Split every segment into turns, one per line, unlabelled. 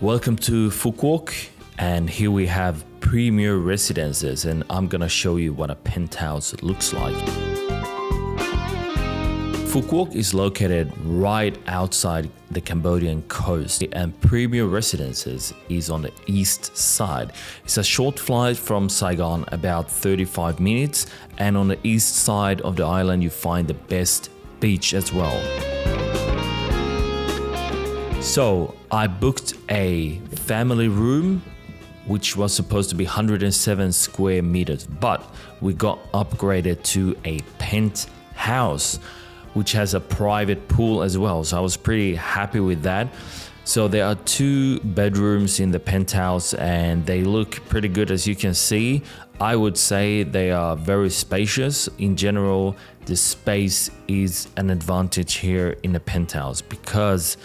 Welcome to Quốc, and here we have premier residences, and I'm gonna show you what a penthouse looks like. Quốc is located right outside the Cambodian coast, and premier residences is on the east side. It's a short flight from Saigon, about 35 minutes, and on the east side of the island you find the best beach as well. So I booked a family room which was supposed to be 107 square meters, but we got upgraded to a penthouse which has a private pool as well, so I was pretty happy with that. So there are 2 bedrooms in the penthouse and they look pretty good, as you can see. I would say they are very spacious. In general, the space is an advantage here in the penthouse because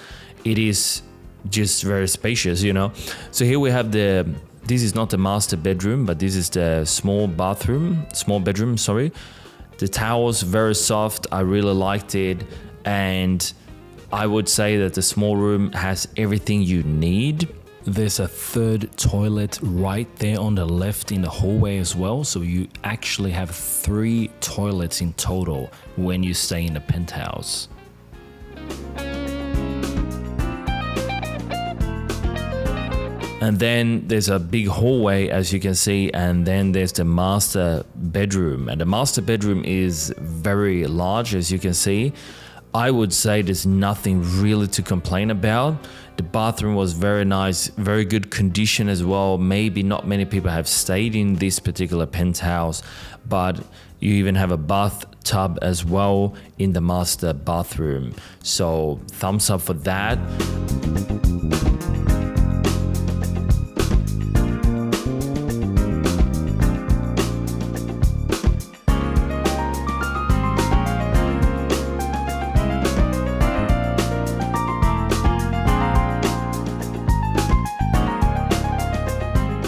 it is just very spacious, you know. So here we have this is not the master bedroom, but this is the small bedroom, sorry. The towels very soft, I really liked it, and I would say that the small room has everything you need. There's a 3rd toilet right there on the left in the hallway as well, so you actually have 3 toilets in total when you stay in the penthouse. And then there's a big hallway, as you can see, and then there's the master bedroom. And the master bedroom is very large, as you can see. I would say there's nothing really to complain about. The bathroom was very nice, very good condition as well. Maybe not many people have stayed in this particular penthouse, but you even have a bathtub as well in the master bathroom. So thumbs up for that.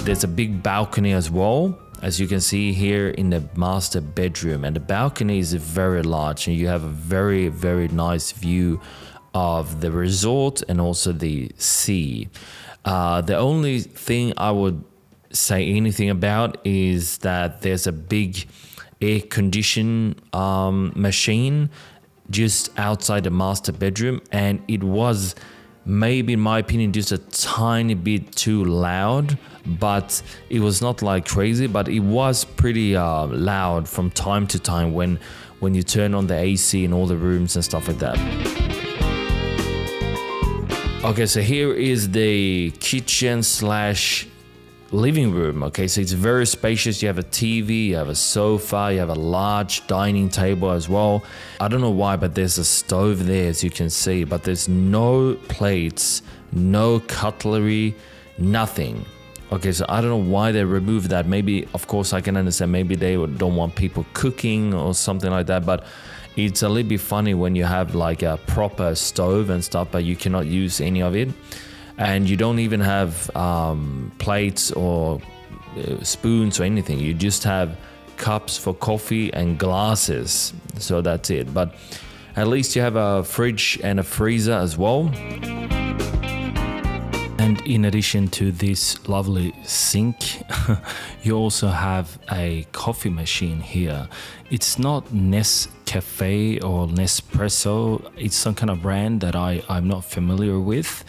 There's a big balcony as well, as you can see here in the master bedroom, and the balcony is very large and you have a very, very nice view of the resort and also the sea. The only thing I would say anything about is that there's a big air condition machine just outside the master bedroom, and it was maybe, in my opinion, just a tiny bit too loud, but it was not like crazy, but it was pretty loud from time to time when you turn on the AC in all the rooms and stuff like that. Okay, so here is the kitchen slash living room. Okay, so it's very spacious. You have a TV, you have a sofa, you have a large dining table as well. I don't know why, but there's a stove there, as you can see, but there's no plates, no cutlery, nothing. Okay, so I don't know why they removed that. Maybe, of course, I can understand, maybe they don't want people cooking or something like that, but it's a little bit funny when you have like a proper stove and stuff, but you cannot use any of it. And you don't even have plates or spoons or anything. You just have cups for coffee and glasses. So that's it. But at least you have a fridge and a freezer as well. And in addition to this lovely sink, you also have a coffee machine here. It's not Nescafe or Nespresso. It's some kind of brand that I'm not familiar with.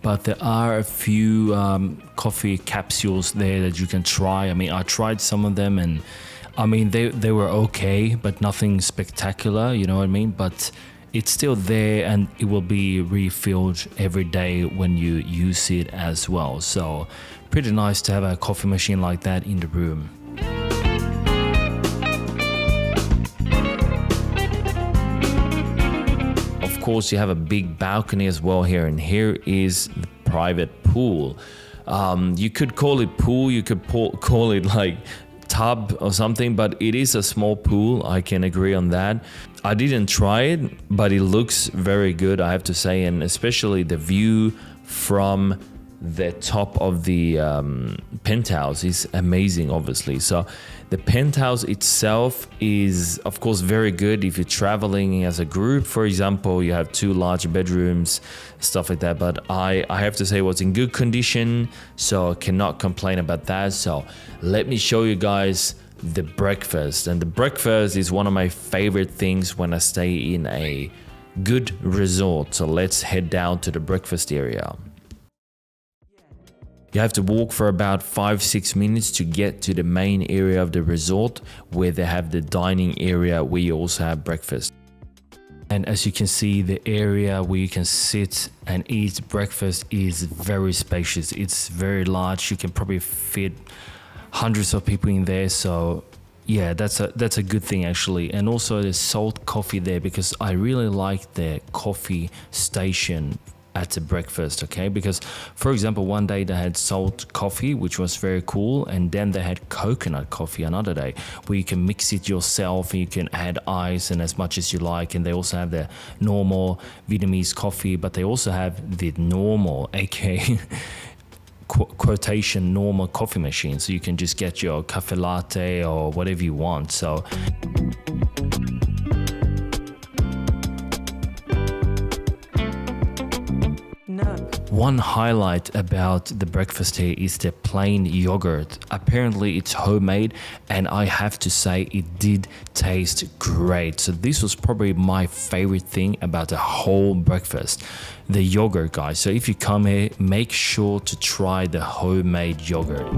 But there are a few coffee capsules there that you can try. I mean, I tried some of them and I mean, they were okay, but nothing spectacular, you know what I mean? But it's still there and it will be refilled every day when you use it as well. So pretty nice to have a coffee machine like that in the room. Of course, you have a big balcony as well here, and here is the private pool. You could call it pool, you could call it like tub or something, but it is a small pool. I can agree on that. I didn't try it, but it looks very good, I have to say, and especially the view from the top of the penthouse is amazing, obviously. So the penthouse itself is of course very good if you're traveling as a group. For example, you have 2 large bedrooms, stuff like that, but I have to say it was in good condition, so I cannot complain about that. So let me show you guys the breakfast. And the breakfast is one of my favorite things when I stay in a good resort. So let's head down to the breakfast area. You have to walk for about 5-6 minutes to get to the main area of the resort, where they have the dining area where you also have breakfast. And as you can see, the area where you can sit and eat breakfast is very spacious. It's very large. You can probably fit hundreds of people in there. So yeah, that's a good thing actually. And also there's salt coffee there, because I really like the coffee station at the breakfast, okay? Because for example, one day they had salt coffee, which was very cool, and then they had coconut coffee another day, where you can mix it yourself and you can add ice and as much as you like. And they also have the normal Vietnamese coffee, but they also have the normal, aka quotation normal coffee machine, so you can just get your cafe latte or whatever you want. So one highlight about the breakfast here is the plain yogurt. Apparently it's homemade, and I have to say it did taste great. So this was probably my favorite thing about the whole breakfast, the yogurt, guys. So if you come here, make sure to try the homemade yogurt.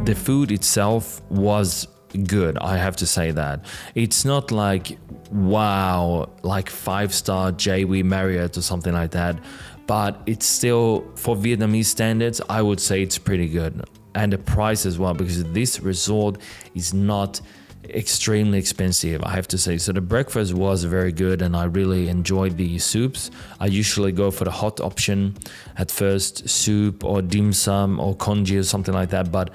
The food itself was good, I have to say that. It's not like wow, like 5-star JW Marriott or something like that, but it's still, for Vietnamese standards, I would say it's pretty good. And the price as well, because this resort is not extremely expensive, I have to say. So the breakfast was very good, and I really enjoyed the soups. I usually go for the hot option at first, soup or dim sum or congee or something like that, but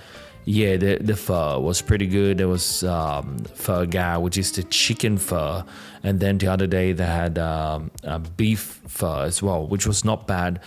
yeah, the pho was pretty good. There was pho gao, which is the chicken pho, and then the other day they had a beef pho as well, which was not bad.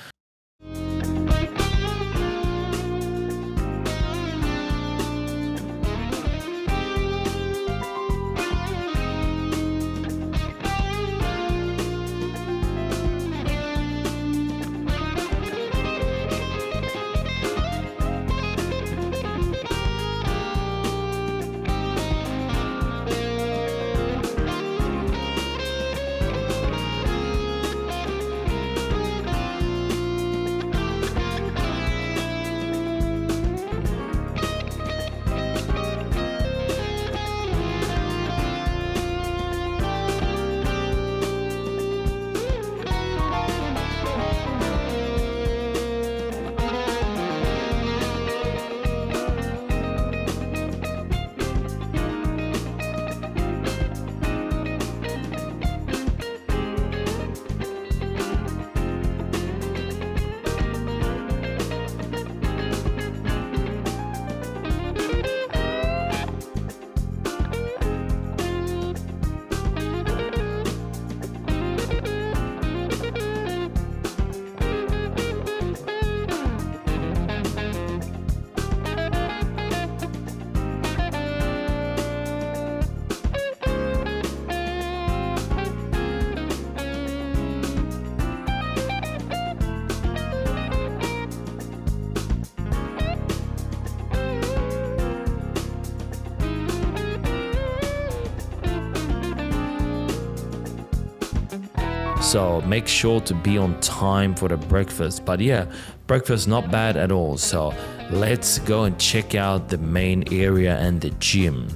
So make sure to be on time for the breakfast. But yeah, breakfast not bad at all. So let's go and check out the main area and the gym.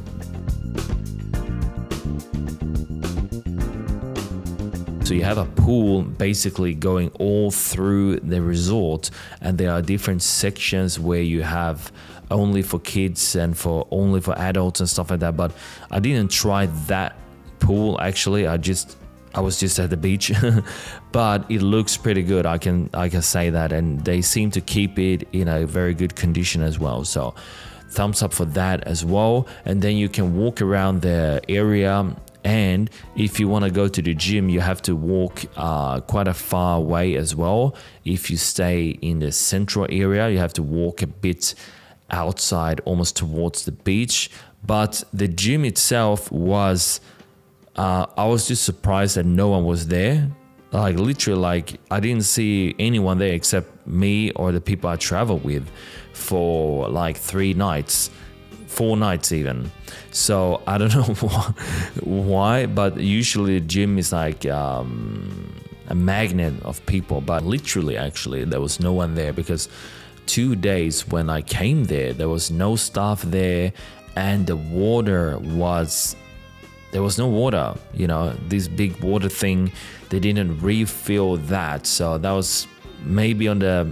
So you have a pool basically going all through the resort, and there are different sections where you have only for kids and only for adults and stuff like that. But I didn't try that pool actually. I was just at the beach, but it looks pretty good. I can say that, and they seem to keep it in a very good condition as well. So thumbs up for that as well. And then you can walk around the area And if you want to go to the gym, you have to walk quite a far way as well. If you stay in the central area, you have to walk a bit outside, almost towards the beach. But the gym itself was, I was just surprised that no one was there. Like literally, like I didn't see anyone there except me or the people I traveled with for like 3 nights, 4 nights even. So I don't know why, but usually the gym is like a magnet of people. But literally, actually, there was no one there because 2 days when I came there was no staff there, and the water was, there was no water, you know, this big water thing, they didn't refill that. So that was maybe on the,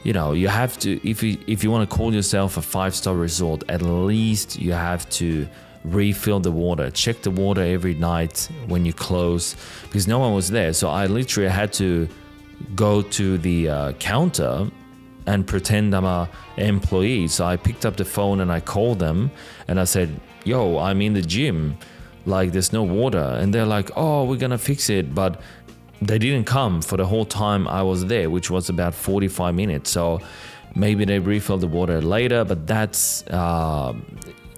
you know, you have to, if you want to call yourself a 5-star resort, at least you have to refill the water, check the water every night when you close, because no one was there. So I literally had to go to the counter and pretend I'm a employee. So I picked up the phone and I called them and I said, yo, I'm in the gym, like there's no water. And they're like, oh, we're gonna fix it. But they didn't come for the whole time I was there, which was about 45 minutes. So maybe they refilled the water later, but that's,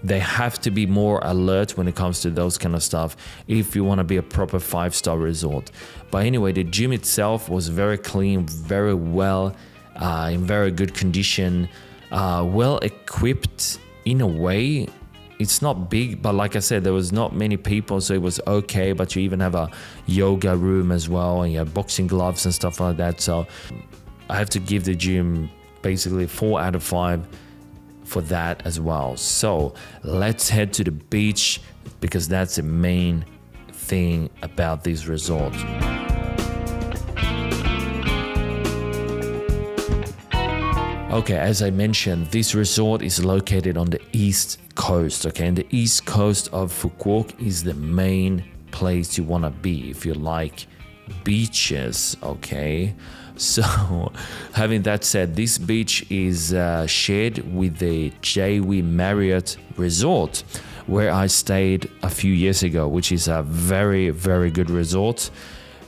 they have to be more alert when it comes to those kind of stuff if you want to be a proper 5-star resort. But anyway, the gym itself was very clean, very well, in very good condition, well equipped in a way. It's not big, but like I said, there was not many people, so it was okay. But you even have a yoga room as well, and you have boxing gloves and stuff like that. So I have to give the gym basically 4 out of 5 for that as well. So let's head to the beach, because that's the main thing about these resorts. Okay, as I mentioned, this resort is located on the east coast, okay? And the east coast of Phuket is the main place you want to be if you like beaches, okay? So, having that said, this beach is shared with the JW Marriott Resort, where I stayed a few years ago, which is a very, very good resort.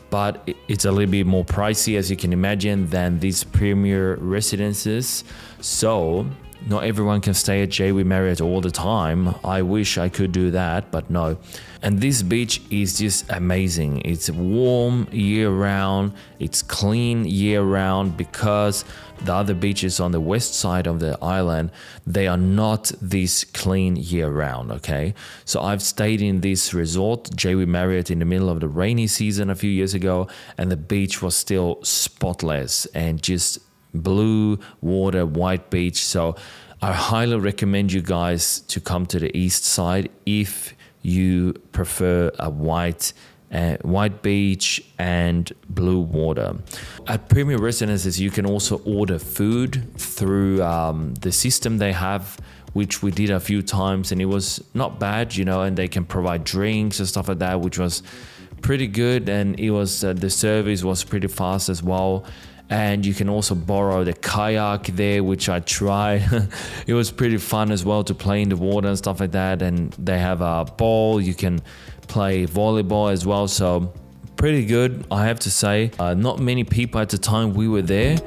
But it's a little bit more pricey, as you can imagine, than these premier residences. So not everyone can stay at JW Marriott all the time. I wish I could do that, but no. And this beach is just amazing. It's warm year-round, it's clean year-round, because the other beaches on the west side of the island, they are not this clean year-round, okay? So I've stayed in this resort, JW Marriott, in the middle of the rainy season a few years ago, and the beach was still spotless and just blue water, white beach. So I highly recommend you guys to come to the east side if you prefer a white beach and blue water. At premier residences, you can also order food through the system they have, which we did a few times, and it was not bad, you know, and they can provide drinks and stuff like that, which was pretty good. And it was the service was pretty fast as well. And you can also borrow the kayak there, which I tried. It was pretty fun as well to play in the water and stuff like that. And they have a ball, you can play volleyball as well. So pretty good, I have to say. Not many people at the time we were there.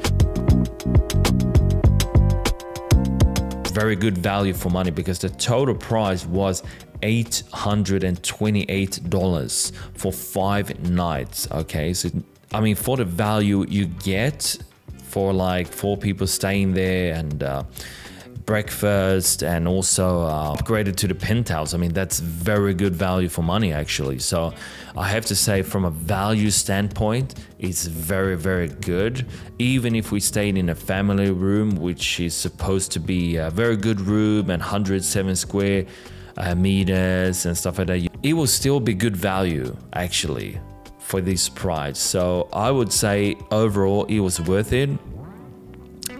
Very good value for money, because the total price was $828 for 5 nights. Okay, so I mean, for the value you get for like 4 people staying there, and breakfast, and also upgraded to the penthouse, I mean, that's very good value for money actually. So I have to say, from a value standpoint, it's very, very good. Even if we stayed in a family room, which is supposed to be a very good room and 107 square meters and stuff like that, it will still be good value actually for this price. So I would say overall it was worth it.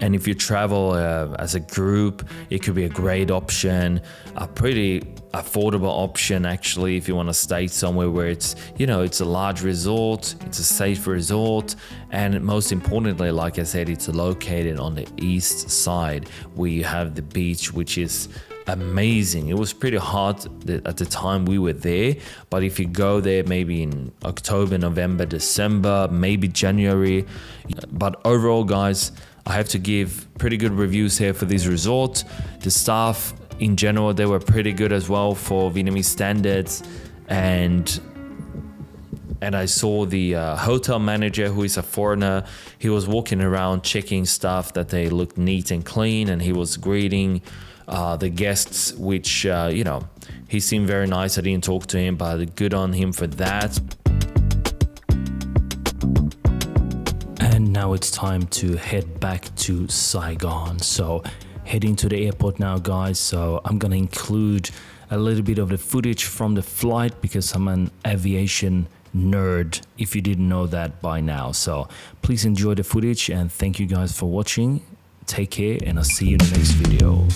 And if you travel as a group, it could be a great option, a pretty affordable option actually, if you want to stay somewhere where it's, you know, it's a large resort, it's a safe resort, and most importantly, like I said, it's located on the east side, where you have the beach, which is amazing. It was pretty hot at the time we were there, but if you go there maybe in October, November, December, maybe January, but overall guys, I have to give pretty good reviews here for this resort. The staff in general, they were pretty good as well for Vietnamese standards, and I saw the hotel manager, who is a foreigner. He was walking around checking stuff that they looked neat and clean, and he was greeting the guests, which, you know, he seemed very nice. I didn't talk to him, but good on him for that. And now it's time to head back to Saigon. So heading to the airport now, guys. So I'm gonna include a little bit of the footage from the flight because I'm an aviation nerd, if you didn't know that by now. So please enjoy the footage, and thank you guys for watching. Take care, and I'll see you in the next video.